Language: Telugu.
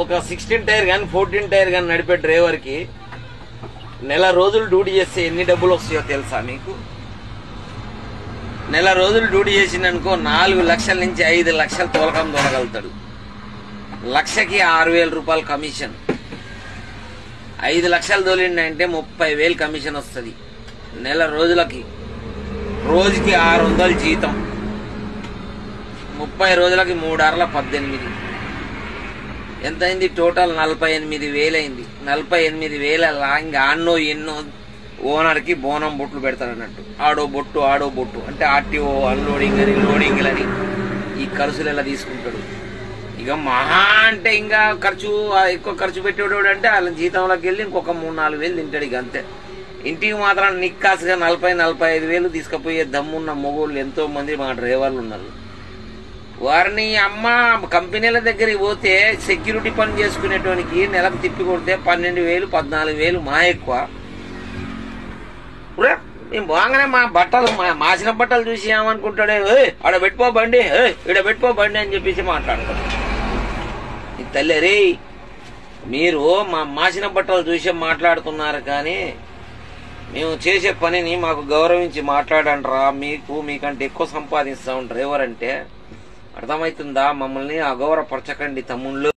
ఒక 16 టైర్ కానీ 14 టైర్ కానీ నడిపే డ్రైవర్కి నెల రోజులు డ్యూటీ చేస్తే ఎన్ని డబ్బులు వస్తాయో తెలుసా మీకు? నెల రోజులు డ్యూటీ చేసిందనుకో 4 లక్షల నుంచి 5 లక్షలు తోలకం తోలగలుగుతాడు. లక్షకి 6,000 రూపాయలు కమిషన్. 5 లక్షలు తోలిండంటే 30,000 కమిషన్ వస్తుంది నెల రోజులకి. రోజుకి 600 జీతం. 30 రోజులకి 3 6 18. ఎంత అయింది? టోటల్ 48,000 అయింది. 48,000 ఇంకా ఆన్నో ఎన్నో ఓనర్కి బోనం బొట్లు పెడతారన్నట్టు. ఆడో బొట్టు అంటే ఆర్టీఓ అన్లోడింగ్ అని లోడింగ్లని ఈ ఖర్చులు ఎలా తీసుకుంటాడు. ఇక మహా అంటే ఇంకా ఎక్కువ ఖర్చు పెట్టేవాడు అంటే వాళ్ళ జీతంలోకి వెళ్ళి ఇంకొక 3-4 వేలు తింటాడు. ఇక అంతే. ఇంటికి మాత్రం నిక్కాసుగా 40-45 తీసుకుపోయే దమ్మున్న మొగోళ్ళు ఎంతో మంది మా డ్రైవర్లు ఉన్నారు. వారిని అమ్మ కంపెనీల దగ్గరికి పోతే సెక్యూరిటీ పని చేసుకునేటోనికి నెలకు తిప్పి కొడితే 12,000-14,000 మా ఎక్కువ. మేము బాగానే మా బట్టలు మాసిన బట్టలు చూసి ఏమనుకుంటాడే, ఆడ పెట్టుకో బండి, ఈడ పెట్టుకో బండి అని చెప్పేసి మాట్లాడతాడు. ఈ తల్లి రే, మీరు మా మాసిన బట్టలు చూసే మాట్లాడుతున్నారు కానీ మేము చేసే పనిని మాకు గౌరవించి మాట్లాడండి రా. మీకంటే ఎక్కువ సంపాదిస్తాం డ్రైవర్ అంటే. అర్థమవుతుందా? మమ్మల్ని అగౌరవపరచకండి తమ్ముళ్ళు.